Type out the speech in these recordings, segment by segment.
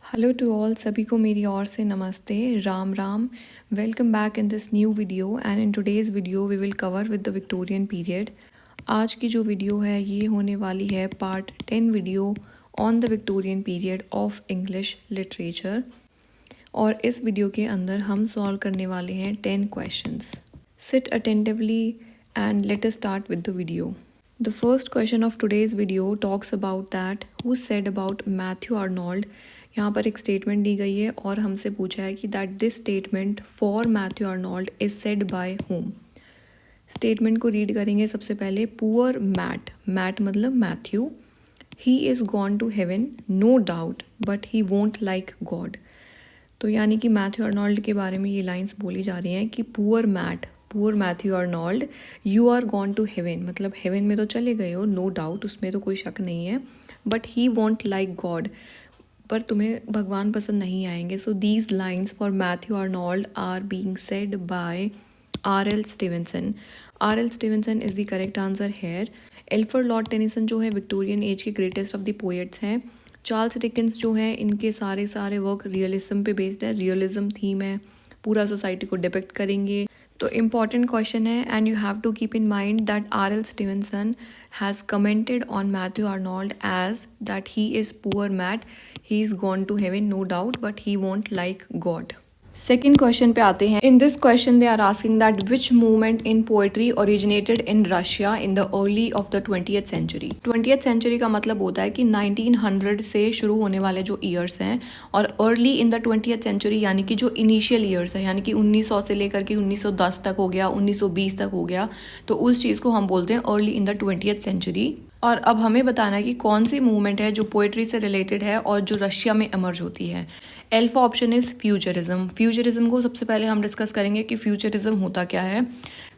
Hello to all, सभी को मेरी ओर से नमस्ते, Ram Ram. Welcome back in this new video and in today's video we will cover with the Victorian period. आज की जो वीडियो है ये होने वाली है part 10 video on the Victorian period of English literature. और इस वीडियो के अंदर हम सॉल्व करने वाले हैं 10 questions. Sit attentively and let us start with the video. The first question of today's video talks about that who said about Matthew Arnold। यहाँ पर एक स्टेटमेंट दी गई है और हमसे पूछा है कि that this statement for Matthew Arnold is said by whom. Statement को रीड करेंगे सबसे पहले। पुअर मैट, मैट मतलब Matthew, he is gone to heaven no doubt but he won't like God. तो यानी कि मैथ्यू आर्नोल्ड के बारे में ये लाइंस बोली जा रही हैं कि poor Matt, poor Matthew Arnold, you are gone to heaven, मतलब हेवन में तो चले गए हो, नो डाउट, उसमें तो कोई शक नहीं है, but he won't like God, पर तुम्हें भगवान पसंद नहीं आएंगे। So these lines for Matthew Arnold are being said by R.L. Stevenson. R.L. Stevenson is the correct answer here. Alfred Lord Tennyson जो है विक्टोरियन एज के ग्रेटेस्ट ऑफ द पोएट्स हैं। चार्ल्स डिकेंस जो हैं इनके सारे वर्क रियलिज्म पे based है, रियलिज्म थीम है, पूरा सोसाइटी को डिपिक्ट करेंगे। तो इम्पॉर्टेंट क्वेश्चन है and you have to keep in mind that R.L. Stevenson has commented on Matthew Arnold as that he is poor Matt, he is gone to heaven no doubt but he won't like God. Second question पे आते हैं। In this question they are asking that which movement in poetry originated in Russia in the early of the 20th century. 20th century का मतलब होता है कि 1900 से शुरू होने वाले जो ईयर्स हैं, और early in the 20th century यानी कि जो इनिशियल ईयर्स है, यानी कि 1900 से लेकर के 1910 तक हो गया, 1920 तक हो गया, तो उस चीज़ को हम बोलते हैं early in the 20th century. और अब हमें बताना है कि कौन सी मूवमेंट है जो पोएट्री से रिलेटेड है और जो रशिया में इमर्ज होती है। Alpha option is futurism. Futurism को सबसे पहले हम डिस्कस करेंगे कि फ्यूचरिज्म होता क्या है।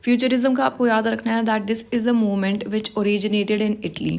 फ्यूचरिज्म का आपको याद रखना है that this is a movement which originated in Italy.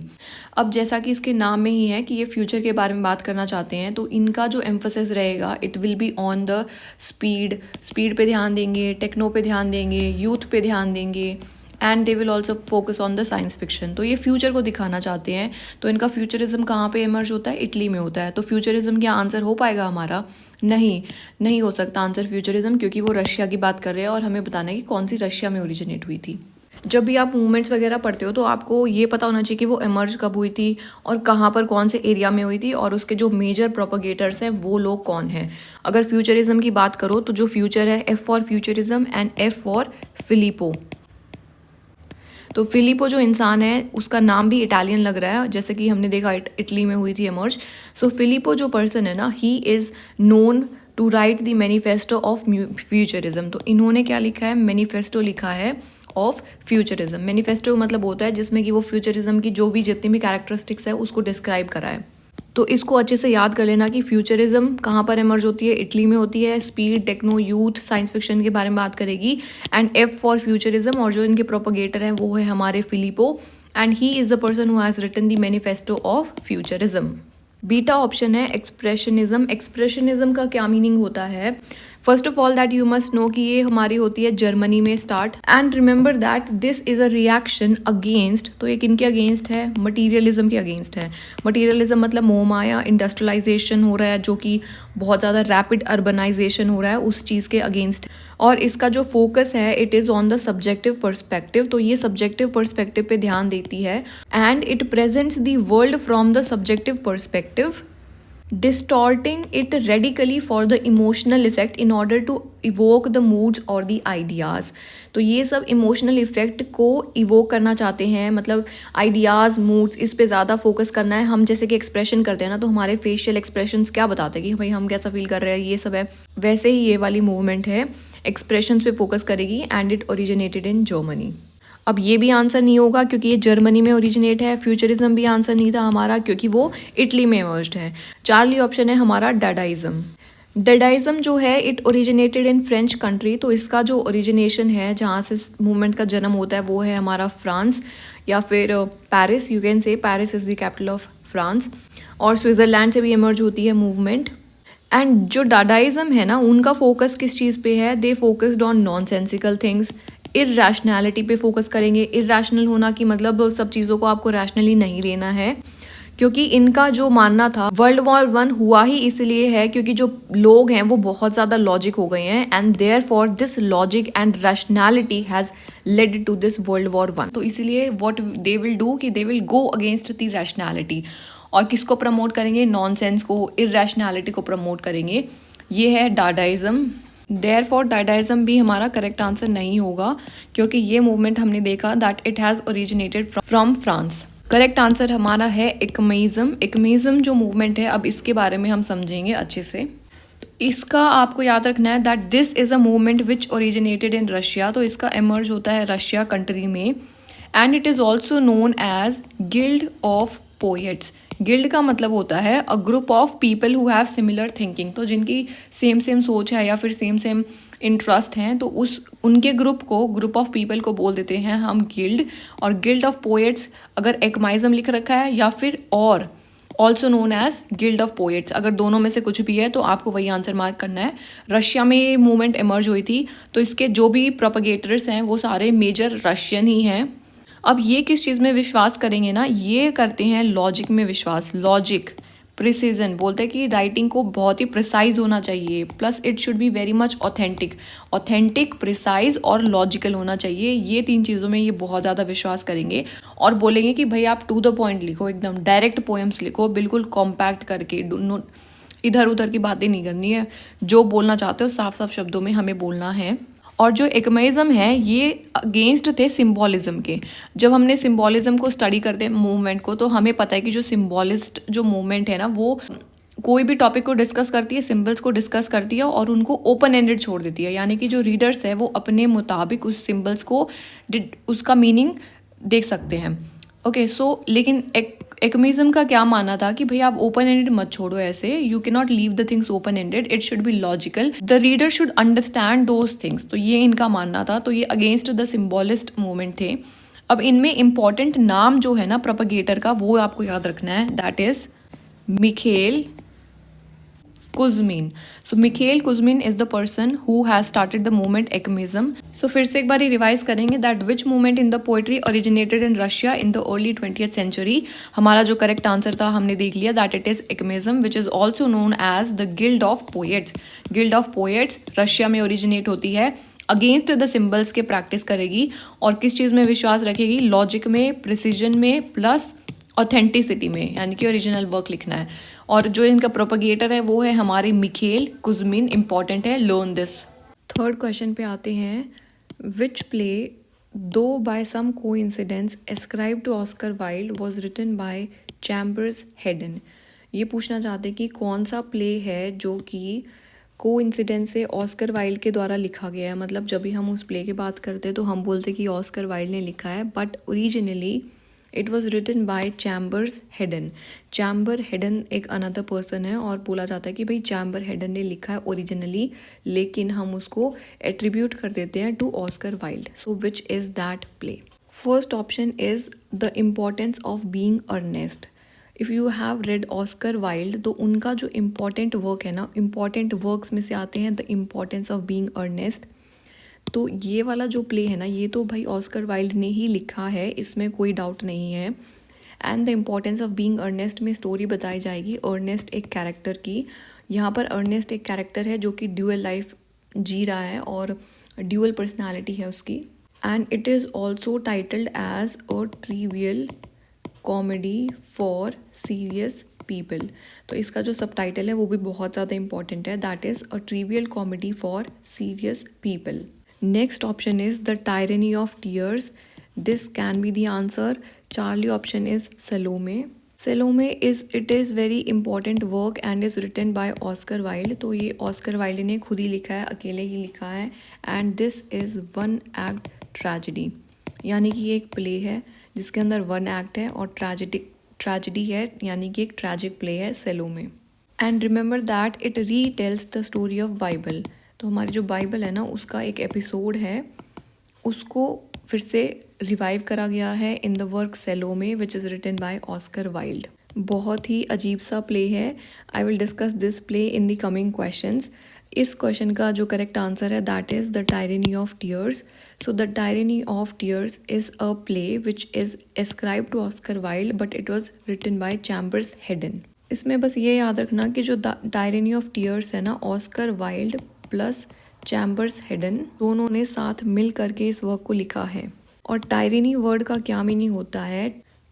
अब जैसा कि इसके नाम में ही है कि ये फ्यूचर के बारे में बात करना चाहते हैं, तो इनका जो एम्फोसिस रहेगा it will be on the speed पे ध्यान देंगे, टेक्नो पे ध्यान देंगे, यूथ पे ध्यान देंगे, and they will also focus on the science fiction. तो ये फ्यूचर को दिखाना चाहते हैं, तो इनका फ्यूचरिज्म कहाँ पे इमर्ज होता है? इटली में होता है। तो फ्यूचरिज्म क्या आंसर हो पाएगा हमारा? नहीं हो सकता आंसर फ्यूचरिज्म, क्योंकि वो रशिया की बात कर रहे हैं और हमें बताना है कि कौन सी रशिया में ओरिजिनेट हुई थी। जब भी आप मूवमेंट्स वगैरह पढ़ते हो तो आपको ये पता होना चाहिए कि वो इमर्ज कब हुई थी और कहाँ पर कौन से एरिया में हुई थी, और उसके जो मेजर प्रोपोगेटर्स हैं वो लोग कौन हैं। अगर फ्यूचरिज्म की बात करो तो जो फ्यूचर है, F for futurism and F for Filippo. तो फिलिपो जो इंसान है उसका नाम भी इटालियन लग रहा है, जैसे कि हमने देखा इटली में हुई थी इमर्ज। सो फिलिपो जो पर्सन है ना, he is known to write the manifesto of futurism. तो इन्होंने क्या लिखा है? मैनिफेस्टो लिखा है ऑफ फ्यूचरिज्म। मैनिफेस्टो मतलब होता है जिसमें कि वो फ्यूचरिज्म की जो भी जितनी भी कैरेक्टरिस्टिक्स है उसको डिस्क्राइब कराए। तो इसको अच्छे से याद कर लेना कि फ्यूचरिज्म कहाँ पर इमर्ज होती है? इटली में होती है। Speed, techno, youth, science fiction के बारे में बात करेगी। एंड F फॉर फ्यूचरिज्म, और जो इनके प्रोपोगेटर हैं वो है हमारे Filippo, and he is the person who has written the manifesto of futurism. Beta option है एक्सप्रेशनिज्म। एक्सप्रेशनिज्म का क्या मीनिंग होता है? First of all that you must know कि ये हमारी होती है जर्मनी में start, and remember that this is a reaction against, तो ये किनके अगेंस्ट है? मटीरियलिज्म के अगेंस्ट है। मटीरियलिज्म मतलब मोहमाया, इंडस्ट्रियलाइजेशन हो रहा है जो कि बहुत ज़्यादा रैपिड अर्बनाइजेशन हो रहा है, उस चीज़ के अगेंस्ट। और इसका जो फोकस है it is on the subjective perspective, तो ये सब्जेक्टिव पर्सपेक्टिव पे ध्यान देती है, and it presents the world from the subjective perspective, distorting it radically for the emotional effect in order to evoke the moods or the ideas। तो ये सब emotional effect को इवोक करना चाहते हैं, मतलब आइडियाज़, मूड्स, इस पे ज़्यादा फोकस करना है। हम जैसे कि एक्सप्रेशन करते हैं ना, तो हमारे फेशियल एक्सप्रेशंस क्या बताते हैं कि भाई हम कैसा फील कर रहे हैं, ये सब है। वैसे ही ये वाली मूवमेंट है, एक्सप्रेशंस पे फोकस करेगी, and it originated in Germany. अब ये भी आंसर नहीं होगा क्योंकि ये जर्मनी में ओरिजिनेट है। फ्यूचरिज्म भी आंसर नहीं था हमारा क्योंकि वो इटली में इमर्ज्ड है। चार्ली ऑप्शन है हमारा डाडाइज्म। डाडाइज्म जो है it originated in French country, तो इसका जो ओरिजिनेशन है, जहाँ से मूवमेंट का जन्म होता है, वो है हमारा फ्रांस या फिर Paris. You can say Paris is the capital of France, और स्विट्ज़रलैंड से भी इमर्ज होती है मूवमेंट। एंड जो डाडाइज्म है ना, उनका फोकस किस चीज़ पे है? They focused on nonsensical things, irrationality पे फोकस करेंगे। इर्रैशनल होना कि मतलब सब चीज़ों को आपको रैशनली नहीं लेना है, क्योंकि इनका जो मानना था वर्ल्ड वॉर 1 हुआ ही इसलिए है क्योंकि जो लोग हैं वो बहुत ज़्यादा लॉजिक हो गए हैं and therefore this logic and rationality has led to this world war 1। तो इसलिए व्हाट दे विल डू कि they will go against the rationality. और किसको प्रमोट करेंगे? नॉनसेंस को, इरैशनैलिटी को प्रमोट करेंगे। ये है डाडाइज्म। देयरफॉर डाडाइज्म भी हमारा करेक्ट आंसर नहीं होगा क्योंकि ये मूवमेंट हमने देखा that it has originated from France. Correct answer हमारा है एक्मेइज्म। एक्मेइज्म जो मूवमेंट है, अब इसके बारे में हम समझेंगे अच्छे से। तो इसका आपको याद रखना है that this is a movement which originated in Russia. तो इसका एमर्ज होता है रशिया कंट्री में and it is also known as guild of poets. Guild का मतलब होता है a group of people who have similar thinking. तो जिनकी सेम सेम सोच है या फिर सेम सेम इंटरेस्ट हैं तो उनके ग्रुप ऑफ पीपल को बोल देते हैं हम गिल्ड। और गिल्ड ऑफ पोएट्स अगर एक्माइज्म लिख रखा है या फिर और also known as guild of poets, अगर दोनों में से कुछ भी है तो आपको वही आंसर मार्क करना है। रशिया में ये मूवमेंट इमर्ज हुई थी तो इसके जो भी प्रोपगेटर्स हैं वो सारे मेजर रशियन ही हैं। अब ये किस चीज़ में विश्वास करेंगे ना, ये करते हैं लॉजिक में विश्वास। लॉजिक, प्रिसीजन, बोलते हैं कि राइटिंग को बहुत ही प्रिसाइज होना चाहिए, plus it should be very much authentic. Authentic, precise और लॉजिकल होना चाहिए। ये 3 चीज़ों में ये बहुत ज़्यादा विश्वास करेंगे और बोलेंगे कि भाई आप टू द पॉइंट लिखो, एकदम डायरेक्ट पोएम्स लिखो, बिल्कुल कॉम्पैक्ट करके, इधर उधर की बातें नहीं करनी है। जो बोलना चाहते हो साफ साफ शब्दों में हमें बोलना है। और जो एक्मेइज्म है ये अगेंस्ट थे सिम्बॉलिज्म के। जब हमने सिम्बॉलिज्म को स्टडी करते हैं मूवमेंट को, तो हमें पता है कि जो सिम्बॉलिस्ट जो मूवमेंट है ना, वो कोई भी टॉपिक को डिस्कस करती है, सिंबल्स को डिस्कस करती है और उनको ओपन एंडेड छोड़ देती है। यानी कि जो रीडर्स है वो अपने मुताबिक उस सिंबल्स को उसका मीनिंग देख सकते हैं। ओके सो लेकिन एक्मेइज्म का क्या मानना था कि भाई आप ओपन एंडेड मत छोड़ो ऐसे, you can not leave the things open ended, it should be logical, the reader should understand those things. तो ये इनका मानना था। तो ये अगेंस्ट द सिम्बॉलिस्ट मूवमेंट थे। अब इनमें इंपॉर्टेंट नाम जो है ना प्रोपगेटर का, वो आपको याद रखना है, that is Mikhail Kuzmin. So Mikhail Kuzmin is the person who has started the movement acmeism. So फिर से एक बार रिवाइज करेंगे that which movement in the poetry originated in Russia in the early 20th century. हमारा जो correct answer था हमने देख लिया that it is acmeism which is also known as the guild of poets. Guild of poets Russia में originate होती है, against the symbols के प्रैक्टिस करेगी और किस चीज़ में विश्वास रखेगी? लॉजिक में, प्रिसीजन में, प्लस ऑथेंटिसिटी में, यानी कि ओरिजिनल वर्क लिखना है। और जो इनका प्रोपगेटर है वो है हमारे मिखेल कुज़मिन। इंपॉर्टेंट है, लर्न दिस। थर्ड क्वेश्चन पे आते हैं। Which play though by some coincidence ascribe to Oscar Wilde was written by Chambers Hayden. ये पूछना चाहते हैं कि कौन सा प्ले है जो कि कोइंसिडेंस से ऑस्कर वाइल्ड के द्वारा लिखा गया है। मतलब जब भी हम उस प्ले की बात करते हैं तो हम बोलते हैं कि ऑस्कर वाइल्ड ने लिखा है, but originally it was written by Chambers Hayden. Chamber Hayden एक अनदर पर्सन है और बोला जाता है कि भाई चैम्बर हेडन ने लिखा है ओरिजिनली, लेकिन हम उसको एट्रीब्यूट कर देते हैं to Oscar Wilde. So which is that play? First option is the importance of being Earnest. If you have read Oscar Wilde तो उनका जो इम्पॉर्टेंट वर्क है ना, इम्पॉर्टेंट वर्क्स में से आते हैं the importance of being Earnest. तो ये वाला जो प्ले है ना, ये तो भाई ऑस्कर वाइल्ड ने ही लिखा है, इसमें कोई डाउट नहीं है। And the importance of being Earnest में स्टोरी बताई जाएगी अर्नेस्ट एक कैरेक्टर की। यहाँ पर अर्नेस्ट एक कैरेक्टर है जो कि ड्यूअल लाइफ जी रहा है और ड्यूअल पर्सनैलिटी है उसकी। And it is also titled as a trivial comedy for serious people. तो इसका जो सब टाइटल है वो भी बहुत ज़्यादा इंपॉर्टेंट है, that is a trivial comedy for serious people. Next option is The Tyranny of Tears. This can be the answer. Charlie option is Salome. Salome is very important work and is written by Oscar Wilde. तो ये Oscar Wilde ने खुद ही लिखा है, अकेले ही लिखा है। And this is one act tragedy. यानी कि ये एक प्ले है जिसके अंदर वन एक्ट है और ट्रेजिडी है, यानी कि एक ट्रैजिक प्ले है Salome. And remember that it retells the story of Bible. तो हमारी जो बाइबल है ना उसका एक एपिसोड है, उसको फिर से रिवाइव करा गया है in the work Salome which is written by Oscar Wilde. बहुत ही अजीब सा प्ले है। I will discuss this play in the coming questions. इस क्वेश्चन का जो करेक्ट आंसर है that is the tyranny of tears. So the tyranny of tears is a play which is ascribe to Oscar Wilde but it was written by Chambers Haddon. इसमें बस ये याद रखना कि जो टायरेनी ऑफ टीयर्स है ना, Oscar Wilde plus chambers Hayden दोनों ने साथ मिल करके इस वर्क को लिखा है. और टायरेनी वर्ड का क्या मीनिंग होता है?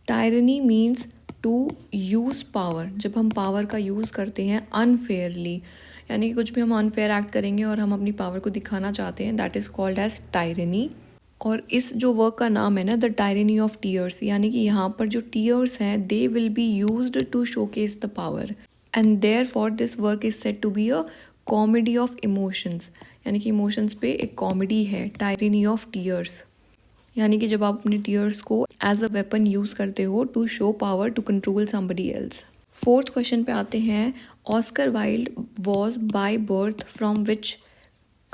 Tyranny means to use power. जब हम पावर का यूज़ करते हैं अनफेयरली, यानी कि कुछ भी हम अनफेयर एक्ट करेंगे और हम अपनी पावर को दिखाना चाहते हैं, that is called as tyranny. और इस जो वर्क का नाम है ना, द टायरेनी ऑफ टीयर्स, यानी कि यहाँ पर जो टीयर्स हैं they will be used to showcase the power and therefore this work is said to be a comedy of emotions. यानी कि इमोशंस पे एक कॉमेडी है टायरेनी ऑफ टीयर्स. यानी कि जब आप अपने टीयर्स को एज अ वेपन यूज़ करते हो to show power to control somebody else. Fourth question पे आते हैं. Oscar Wilde was by birth from which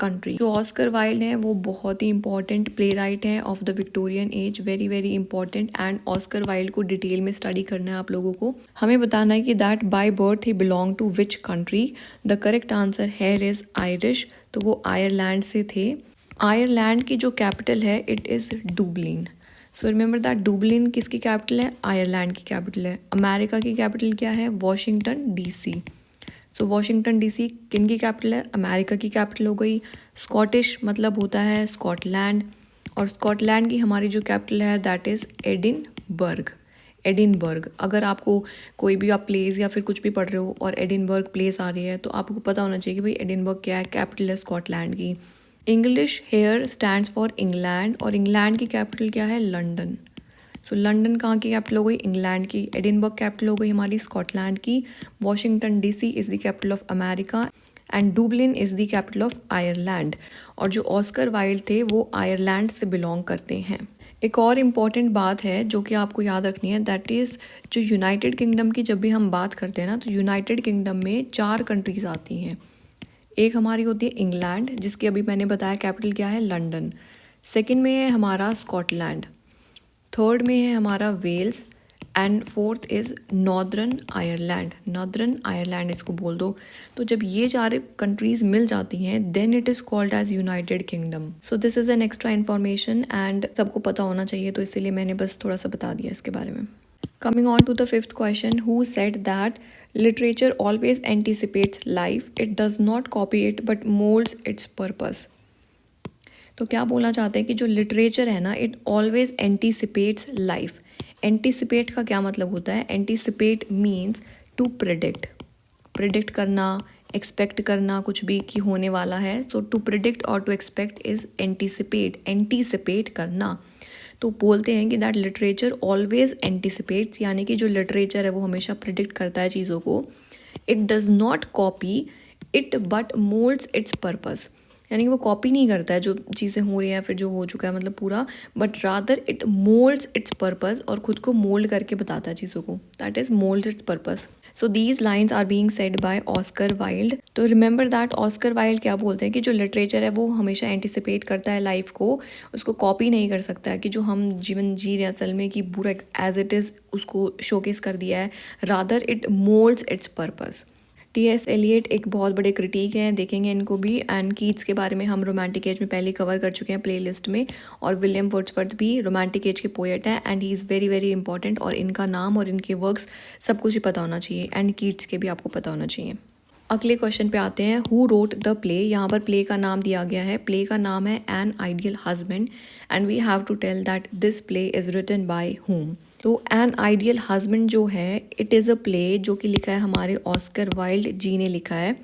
country. जो ऑस्कर वाइल्ड है वो बहुत ही इंपॉर्टेंट प्ले राइट है of the Victorian age. Very very important. एंड ऑस्कर वाइल्ड को डिटेल में स्टडी करना है आप लोगों को. हमें बताना है कि that by birth he belong to which country. The correct answer here is Irish. तो वो आयरलैंड से थे. आयरलैंड की जो कैपिटल है it is Dublin. So remember that Dublin किसकी कैपिटल है? आयरलैंड की कैपिटल है. अमेरिका की कैपिटल क्या है? Washington DC. So Washington DC किन की कैपिटल है? अमेरिका की कैपिटल हो गई. स्कॉटिश मतलब होता है स्कॉटलैंड. और स्कॉटलैंड की हमारी जो कैपिटल है दैट इज़ एडिनबर्ग. एडिनबर्ग. अगर आपको कोई भी आप प्लेस या फिर कुछ भी पढ़ रहे हो और एडिनबर्ग प्लेस आ रही है तो आपको पता होना चाहिए कि भाई एडिनबर्ग क्या है, कैपिटल है स्कॉटलैंड की. English here stands for England. और इंग्लैंड की कैपिटल क्या है? लंदन. सो लंदन कहाँ की कैपिटल हो गई? इंग्लैंड की. एडिनबर्ग कैपिटल हो गई हमारी स्कॉटलैंड की. Washington DC is the capital of America and Dublin is the capital of Ireland. और जो ऑस्कर वाइल्ड थे वो आयरलैंड से बिलोंग करते हैं. एक और इम्पॉर्टेंट बात है जो कि आपको याद रखनी है, दैट इज़ जो यूनाइटेड किंगडम की जब भी हम बात करते हैं ना, तो यूनाइटेड किंगडम में 4 कंट्रीज़ आती हैं. एक हमारी होती है इंग्लैंड जिसकी अभी मैंने बताया कैपिटल क्या है? लंदन. सेकंड में है हमारा स्कॉटलैंड. थर्ड में है हमारा Wales. And fourth is Northern Ireland. Northern Ireland इसको बोल दो. तो जब ये 4 कंट्रीज़ मिल जाती हैं then it is called as United Kingdom. So this is an extra information and सबको पता होना चाहिए, तो इसीलिए मैंने बस थोड़ा सा बता दिया इसके बारे में. Coming on to the 5th question, who said that literature always anticipates life, it does not copy it but molds its purpose. तो क्या बोलना चाहते हैं कि जो लिटरेचर है ना, it always anticipates life. Anticipate का क्या मतलब होता है? Anticipate means to predict. Predict करना, एक्सपेक्ट करना कुछ भी कि होने वाला है. सो टू प्रिडिक्ट और to expect is anticipate. Anticipate करना. तो बोलते हैं कि दैट लिटरेचर ऑलवेज एंटीसिपेट्स, यानी कि जो लिटरेचर है वो हमेशा प्रिडिक्ट करता है चीज़ों को. It does not copy it but moulds its purpose. यानी कि वो कॉपी नहीं करता है जो चीज़ें हो रही हैं फिर जो हो चुका है मतलब पूरा, but rather it moulds its purpose. और खुद को मोल्ड करके बताता है चीज़ों को. That is moulds its purpose. So these lines are being said by Oscar Wilde. तो रिमेंबर दैट ऑस्कर वाइल्ड क्या बोलते हैं कि जो लिटरेचर है वो हमेशा एंटिसिपेट करता है लाइफ को, उसको कॉपी नहीं कर सकता है कि जो हम जीवन जी रहे हैं असल में कि पूरा एज इट इज़ उसको शोकेस कर दिया है. Rather it moulds its purpose. टी.एस. एलियट एक बहुत बड़े क्रिटिक हैं, देखेंगे इनको भी. एंड कीट्स के बारे में हम रोमांटिक एज में पहले कवर कर चुके हैं प्लेलिस्ट में. और विलियम वर्ड्सवर्थ भी रोमांटिक एज के पोएट हैं and he is very very important. और इनका नाम और इनके वर्क्स सब कुछ ही पता होना चाहिए. एंड कीट्स के भी आपको पता होना चाहिए. अगले क्वेश्चन पे आते हैं. Who wrote the play. यहाँ पर प्ले का नाम दिया गया है. प्ले का नाम है an ideal husband and we have to tell that this play is written by whom. तो एन आइडियल हस्बैंड जो है इट इज़ अ प्ले जो कि लिखा है हमारे ऑस्कर वाइल्ड जी ने लिखा है.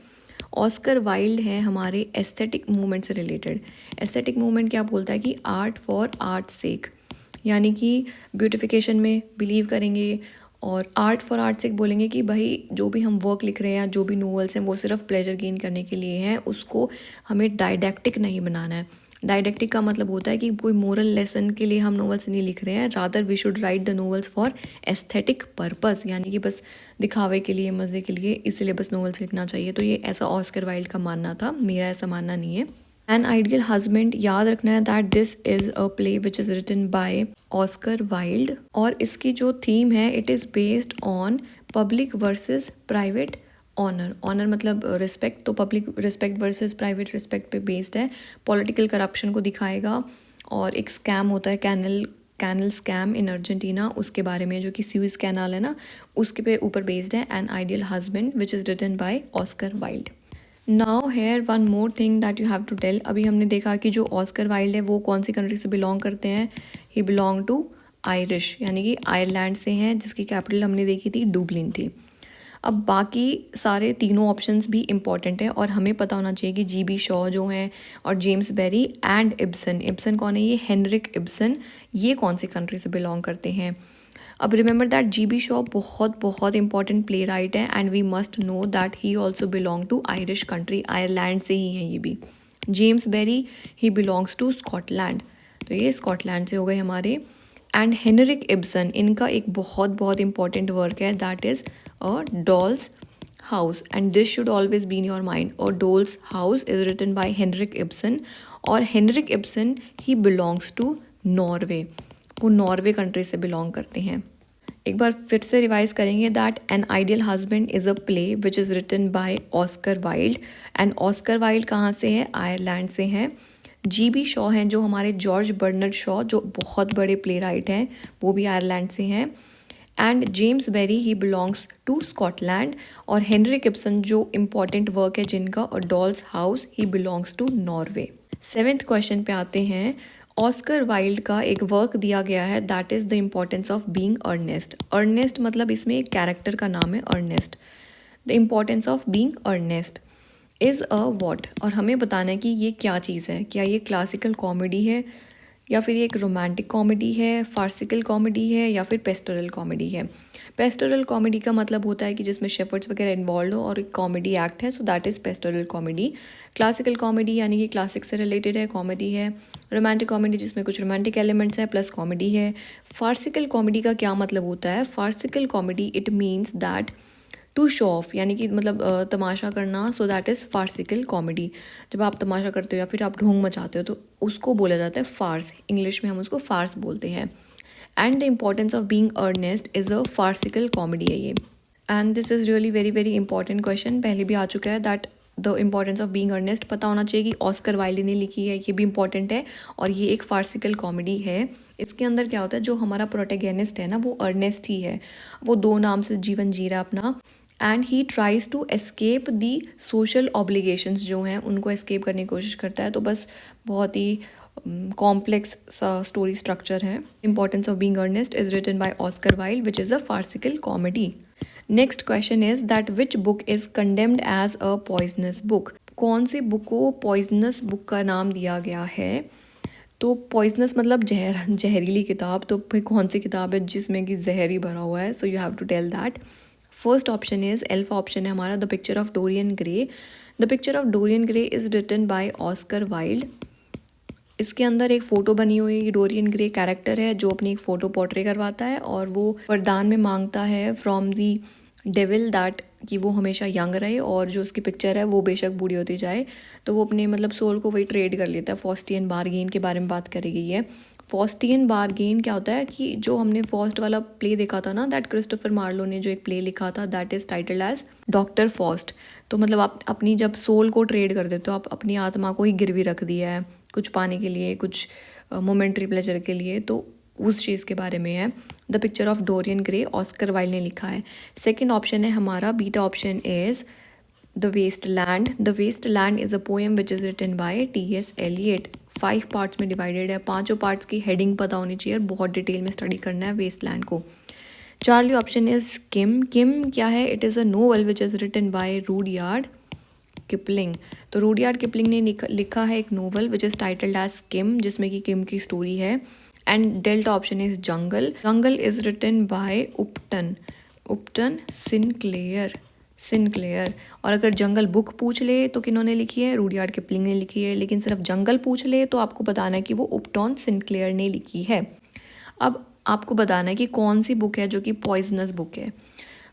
ऑस्कर वाइल्ड है हमारे एस्थेटिक मूवमेंट से रिलेटेड. एस्थेटिक मूवमेंट क्या बोलता है कि आर्ट फॉर आर्ट सेक, यानी कि ब्यूटिफिकेशन में बिलीव करेंगे. और आर्ट फॉर आर्ट सेक बोलेंगे कि भाई जो भी हम वर्क लिख रहे हैं या जो भी नोवेल्स हैं वो सिर्फ प्लेजर गेन करने के लिए हैं, उसको हमें डायडेक्टिक नहीं बनाना है. डायडेक्टिक का मतलब होता है कि कोई मोरल लेसन के लिए हम नोवेल्स नहीं लिख रहे हैं. Rather we should write the novels for aesthetic purpose, यानी कि बस दिखावे के लिए, मज़े के लिए, इसलिए बस नोवेल्स लिखना चाहिए. तो ये ऐसा ऑस्कर वाइल्ड का मानना था, मेरा ऐसा मानना नहीं है. एन आइडियल हस्बैंड याद रखना है that this is a play which is written by Oscar Wilde. और इसकी जो थीम है it is based on public versus private honour, honour मतलब रिस्पेक्ट, तो public respect versus private respect पे बेस्ड है। पॉलिटिकल करप्शन को दिखाएगा। और एक स्कैम होता है कैनल स्कैम इन अर्जेंटीना, उसके बारे में, जो कि स्यूज कैनाल है ना, उसके पे ऊपर बेस्ड है। An ideal husband which is written by Oscar Wilde. Now here one more thing that you have to tell. अभी हमने देखा कि जो ऑस्कर वाइल्ड है वो कौन सी कंट्री से बिलोंग करते हैं। ही बिलोंग टू आयरिश, यानी कि आयरलैंड से हैं, जिसकी कैपिटल हमने देखी थी डुबलिन थी। अब बाकी सारे तीनों ऑप्शंस भी इम्पॉर्टेंट है और हमें पता होना चाहिए कि जी बी शॉ जो हैं और James Barrie and Ibsen, Ibsen कौन है, ये हेनरिक इब्सन, ये कौन सी कंट्री से बिलोंग करते हैं। अब remember that G B Shaw बहुत बहुत इंपॉर्टेंट प्ले राइट है and we must know that he also belong to Irish country, Ireland से ही हैं ये भी। James Barrie he belongs to Scotland, तो ये स्कॉटलैंड से हो गए हमारे। एंड हेनरिक इब्सन, इनका एक बहुत बहुत इंपॉर्टेंट वर्क है that is a doll's house, and this should always be in your mind. A doll's house is written by Henrik Ibsen, और हेनरिक इब्सन ही बिलोंग्स टू नॉर्वे, वो Norway country से belong करते हैं। एक बार फिर से रिवाइज करेंगे that an ideal husband is a play which is written by Oscar Wilde, and Oscar Wilde कहाँ से है, आयरलैंड से हैं। जी बी शॉ हैं जो हमारे जॉर्ज बर्नर्ड शॉ, जो बहुत बड़े प्ले राइट हैं, वो भी आयरलैंड से हैं। And James Barrie he belongs to Scotland, और हेनरिक इब्सन जो इम्पॉर्टेंट वर्क है जिनका, और Doll's House, he belongs to Norway. 7th question पे आते हैं। ऑस्कर वाइल्ड का एक वर्क दिया गया है that is the importance of being Earnest. Earnest मतलब इसमें एक कैरेक्टर का नाम है Earnest. The importance of being Earnest is a what, और हमें बताना है कि ये क्या चीज़ है। क्या ये क्लासिकल कॉमेडी है, या फिर ये एक रोमांटिक कॉमेडी है, फार्सिकल कॉमेडी है, या फिर पेस्टोरल कॉमेडी है। पेस्टोरल कॉमेडी का मतलब होता है कि जिसमें शेफर्ड्स वगैरह इन्वॉल्व हो और एक कॉमेडी एक्ट है, सो that is pastoral comedy. Classical comedy यानी कि क्लासिक से रिलेटेड है, कॉमेडी है। रोमांटिक कॉमेडी जिसमें कुछ रोमांटिक एलिमेंट्स हैं प्लस कॉमेडी है। फार्सिकल कॉमेडी का क्या मतलब होता है, farcical comedy it means that to show off, यानी कि मतलब तमाशा करना, so that is farcical comedy. जब आप तमाशा करते हो या फिर आप ढोंग मचाते हो तो उसको बोला जाता है फार्स, इंग्लिश में हम उसको फार्स बोलते हैं। And the importance of being Earnest is a farcical comedy है ये। And this is really very very important question, पहले भी आ चुका है that the importance of being Earnest पता होना चाहिए कि ऑस्कर वाइल्ड ने लिखी है, ये भी इंपॉर्टेंट है, और ये एक फार्सिकल कॉमेडी है। इसके अंदर क्या होता है, जो हमारा प्रोटैगनिस्ट है ना वो अर्नेस्ट ही है, वो दो नाम से जीवन जी रहा है अपना, and he tries to escape the social obligations जो हैं उनको एस्केप करने की कोशिश करता है। तो बस बहुत ही कॉम्प्लेक्स सा स्टोरी स्ट्रक्चर है। Importance of being Earnest is written by Oscar Wilde which is a farcical comedy. Next question is that which book is condemned as a poisonous book. कौन सी बुक को पॉइजनस बुक का नाम दिया गया है। तो पॉइजनस मतलब जहरीली किताब, तो फिर कौन सी किताब है जिसमें कि जहर ही भरा हुआ है, so you have to tell that. First option is, alpha option है हमारा, the Picture of Dorian Gray. The Picture of Dorian Gray is written by Oscar Wilde. इसके अंदर एक फ़ोटो बनी हुई है, डोरियन ग्रे कैरेक्टर है जो अपनी एक फ़ोटो पोर्ट्रे करवाता है और वो वरदान में मांगता है फ्रॉम दी डेविल दैट कि वो हमेशा यंग रहे, और जो उसकी पिक्चर है वो बेशक बूढ़ी होती जाए। तो वो अपने मतलब सोल को वही ट्रेड कर लेता है। फॉस्टियन बारगेन के बारे में बात करी गई है। फॉस्टियन बारगेन क्या होता है कि जो हमने फॉस्ट वाला प्ले देखा था ना, दैट क्रिस्टोफर मार्लो ने जो एक प्ले लिखा था that is title as Doctor Faust. तो मतलब आप अपनी जब सोल को ट्रेड कर देते हो, आप अपनी आत्मा को ही गिरवी रख दिया है कुछ पाने के लिए, कुछ मोमेंट्री प्लेजर के लिए, तो उस चीज़ के बारे में है। The Picture of Dorian Gray Oscar Wilde ने लिखा है। सेकेंड ऑप्शन है हमारा, beta option is the Waste Land. The Waste Land is a poem which is written by T.S. Eliot. 5 parts में डिवाइडेड है, 5 पार्ट्स की हेडिंग पता होनी चाहिए और बहुत डिटेल में स्टडी करना है वेस्ट लैंड को। Charlie option is Kim. Kim क्या है, it is a novel which is written by Rudyard Kipling. तो रूडयार्ड किपलिंग ने लिखा है एक novel which is titled as Kim, जिसमें कि किम की स्टोरी है। And delta option is jungle. Jungle is written by Upton Sinclair. और अगर जंगल बुक पूछ ले तो किन्होंने लिखी है, रूडयार्ड किपलिंग ने लिखी है। लेकिन सिर्फ जंगल पूछ ले तो आपको बताना है कि वो उपटन सिनक्लेयर ने लिखी है। अब आपको बताना है कि कौन सी बुक है जो कि पॉइजनस बुक है।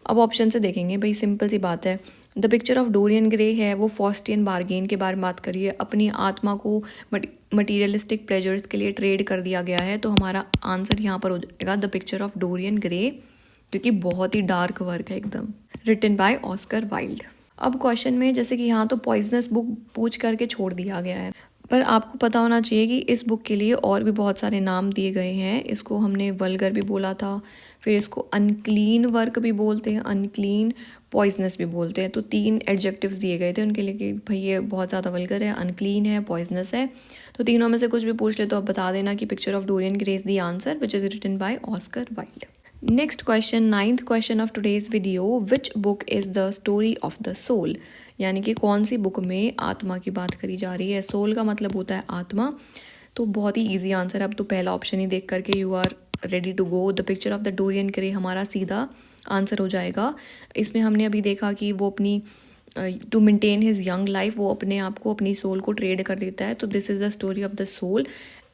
अब ऑप्शन से देखेंगे भाई, सिंपल सी बात है। The Picture of Dorian grey है, वो फॉस्टियन बारगेन के बारे में बात करिए, अपनी आत्मा को मटीरियलिस्टिक प्लेजर्स के लिए ट्रेड कर दिया गया है। तो हमारा आंसर यहाँ पर हो जाएगा the Picture of Dorian grey, क्योंकि बहुत ही डार्क वर्क है एकदम, रिटन बाय ऑस्कर वाइल्ड। अब क्वेश्चन में जैसे कि यहाँ तो पॉइजनस बुक पूछ करके छोड़ दिया गया है, पर आपको पता होना चाहिए कि इस बुक के लिए और भी बहुत सारे नाम दिए गए हैं। इसको हमने वल्गर भी बोला था, फिर इसको अनक्लीन वर्क भी बोलते हैं, अनक्लीन पॉइजनस भी बोलते हैं। तो 3 एडजेक्टिव्स दिए गए थे उनके लिए कि भाई ये बहुत ज़्यादा वल्गर है, अनक्लीन है, पॉइजनस है। तो तीनों में से कुछ भी पूछ ले तो आप बता देना कि Picture of Dorian Gray is the answer which is written by Oscar Wilde. Next question, 9th question of today's video, which book is the story of the soul, यानी कि कौन सी बुक में आत्मा की बात करी जा रही है। सोल का मतलब होता है आत्मा। तो बहुत ही इजी आंसर है। अब तो पहला ऑप्शन ही देख करके you are ready to go. The Picture of the Dorian Gray हमारा सीधा आंसर हो जाएगा। इसमें हमने अभी देखा कि वो अपनी to maintain his young life वो अपने आप को, अपनी सोल को ट्रेड कर देता है। तो this is the story of the soul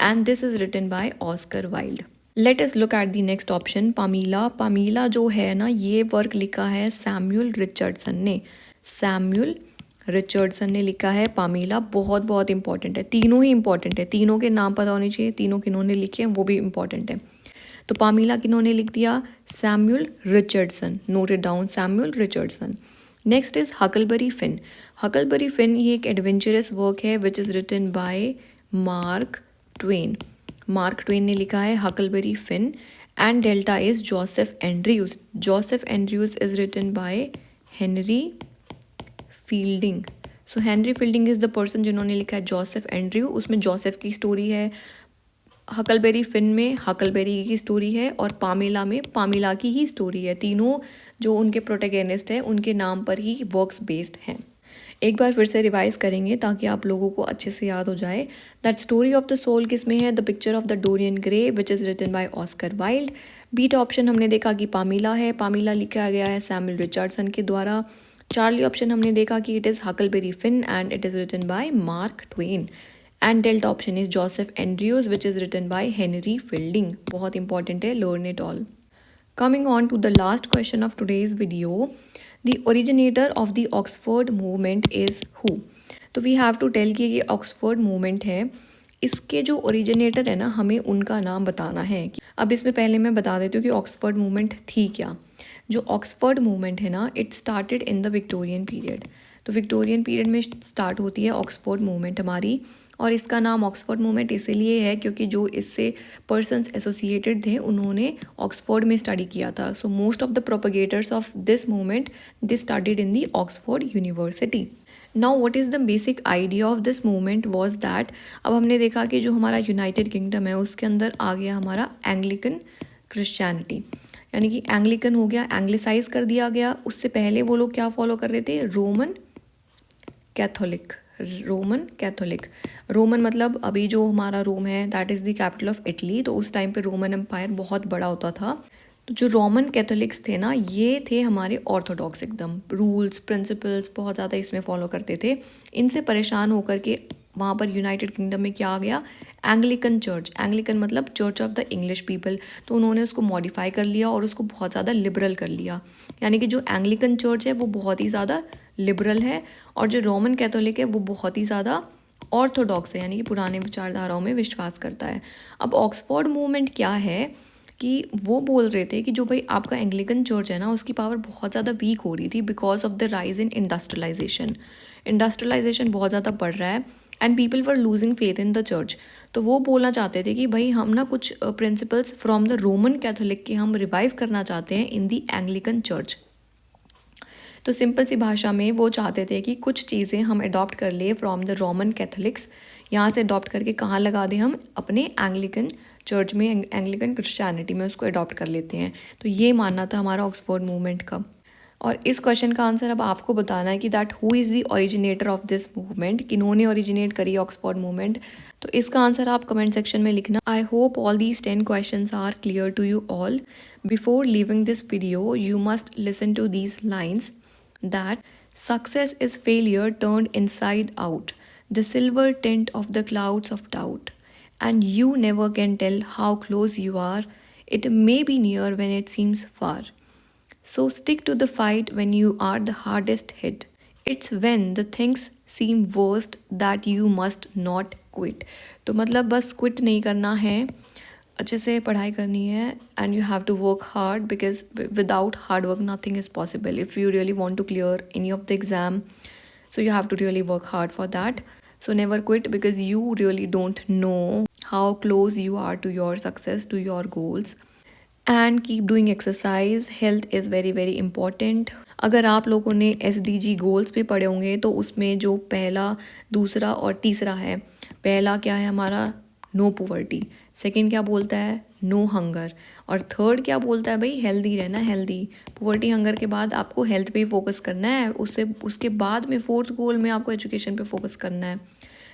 and this is written by Oscar Wilde. Let us look at the next option, Pamela. Pamela जो है ना, ये वर्क लिखा है सैमुअल रिचर्डसन ने। सैमुअल रिचर्डसन ने लिखा है पामीला। बहुत बहुत इंपॉर्टेंट है, तीनों ही इंपॉर्टेंट है, तीनों के नाम पता होने चाहिए, तीनों किन्होंने लिखे हैं वो भी इंपॉर्टेंट है। तो पामीला किन्होंने लिख दिया, Samuel Richardson, note it down, Samuel Richardson. Next is Huckleberry Finn. Huckleberry Finn ये एक एडवेंचरस वर्क है which is written by Mark Twain. Mark Twain ने लिखा है Huckleberry Finn and Delta is Joseph Andrews. Joseph Andrews is written by Henry Fielding. So Henry Fielding is the person जिन्होंने लिखा है Joseph Andrew. उसमें Joseph की story है, Huckleberry Finn में हकलबेरी की स्टोरी है और पामेला में पामेला की ही स्टोरी है। तीनों जो उनके प्रोटैगनिस्ट हैं उनके नाम पर ही वर्क्स बेस्ड हैं। एक बार फिर से रिवाइज करेंगे ताकि आप लोगों को अच्छे से याद हो जाए। That story of the soul किस में है, the Picture of the Dorian Gray which is written by Oscar Wilde. Beta option हमने देखा कि पामीला है, पामीला लिखा गया है सैमुअल रिचर्डसन के द्वारा। चार्ली ऑप्शन हमने देखा कि it is Huckleberry Finn and it is written by Mark Twain. And delta option is Joseph Andrews which is written by Henry Fielding. बहुत इंपॉर्टेंट है, learn it all. Coming on to the last question of today's video, the originator of the Oxford movement is who? तो we have to tell कि ये Oxford movement है, इसके जो originator है ना हमें उनका नाम बताना है। अब इसमें पहले मैं बता देती हूँ कि ऑक्सफोर्ड मूवमेंट थी क्या। जो ऑक्सफोर्ड मूवमेंट है ना, it started in the Victorian period. तो विक्टोरियन पीरियड में स्टार्ट होती है ऑक्सफोर्ड मूवमेंट हमारी, और इसका नाम ऑक्सफोर्ड मूवमेंट इसीलिए है क्योंकि जो इससे पर्सन्स एसोसिएटेड थे उन्होंने ऑक्सफोर्ड में स्टडी किया था। So most of the propagators of this movement they studied in the Oxford University. Now what is the basic idea of this movement was that, अब हमने देखा कि जो हमारा यूनाइटेड किंगडम है उसके अंदर आ गया हमारा एंग्लिकन क्रिश्चियनिटी, यानी कि एंग्लिकन हो गया, एंग्लिसाइज कर दिया गया। उससे पहले वो लोग क्या फॉलो कर रहे थे, Roman Catholic. Roman Catholic, Roman मतलब अभी जो हमारा रोम है that is the capital of Italy. तो उस टाइम पे रोमन एम्पायर बहुत बड़ा होता था। तो जो रोमन कैथोलिक्स थे ना, ये थे हमारे ऑर्थोडॉक्स, एकदम रूल्स प्रिंसिपल्स बहुत ज़्यादा इसमें फॉलो करते थे। इनसे परेशान होकर के वहाँ पर यूनाइटेड किंगडम में क्या आ गया, एंग्लिकन चर्च। एंग्लिकन मतलब church of the English people. तो उन्होंने उसको मॉडिफाई कर लिया और उसको बहुत ज़्यादा लिबरल कर लिया, यानी कि जो एंग्लिकन चर्च है वो बहुत ही ज़्यादा लिबरल है और जो रोमन कैथोलिक है वो बहुत ही ज़्यादा ऑर्थोडॉक्स है, यानी कि पुराने विचारधाराओं में विश्वास करता है। अब ऑक्सफोर्ड मूवमेंट क्या है कि वो बोल रहे थे कि जो भाई आपका एंग्लिकन चर्च है ना, उसकी पावर बहुत ज़्यादा वीक हो रही थी because of the rise in industrialisation. Industrialisation बहुत ज़्यादा बढ़ रहा है and people were losing faith in the church. तो वो बोलना चाहते थे कि भाई हम ना कुछ principles from the Roman Catholic के हम रिवाइव करना चाहते हैं इन दी एंग्लिकन चर्च। तो सिंपल सी भाषा में वो चाहते थे कि कुछ चीज़ें हम अडॉप्ट कर ले फ्रॉम द रोमन कैथोलिक्स, यहाँ से अडॉप्ट करके कहाँ लगा दें, हम अपने एंग्लिकन चर्च में, एंग्लिकन क्रिश्चियनिटी में उसको अडॉप्ट कर लेते हैं। तो ये मानना था हमारा ऑक्सफोर्ड मूवमेंट का। और इस क्वेश्चन का आंसर अब आपको बताना है कि that who is the originator of this movement, किन्होंने ओरिजिनेट करी ऑक्सफोर्ड मूवमेंट। तो इसका आंसर आप कमेंट सेक्शन में लिखना। I hope all these 10 questions are clear to you all. Before leaving this video you must listen to these lines that success is failure turned inside out, the silver tint of the clouds of doubt, and you never can tell how close you are. It may be near when it seems far. So stick to the fight when you are the hardest hit. It's when the things seem worst that you must not quit. तो मतलब बस quit नहीं करना है, अच्छे से पढ़ाई करनी है and you have to work hard because without hard work nothing is possible if you really want to clear any of the exam. So you have to really work hard for that. So never quit because you really don't know how close you are to your success, to your goals. And keep doing exercise. Health is very very important. अगर आप लोगों ने SDG goals पे पढ़े होंगे तो उसमें जो पहला, दूसरा और तीसरा है, पहला क्या है हमारा, नो पुवर्टी. सेकंड क्या बोलता है, नो हंगर. और थर्ड क्या बोलता है भाई, हेल्दी रहना, हेल्दी. पुवर्टी हंगर के बाद आपको हेल्थ पे फोकस करना है. उसके बाद में फोर्थ गोल में आपको एजुकेशन पे फोकस करना है.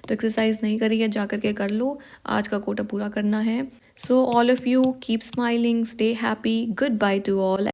तो एक्सरसाइज नहीं करी है, जा करके कर लो. आज का कोटा पूरा करना है. So all of you keep smiling, stay happy. Good by two all.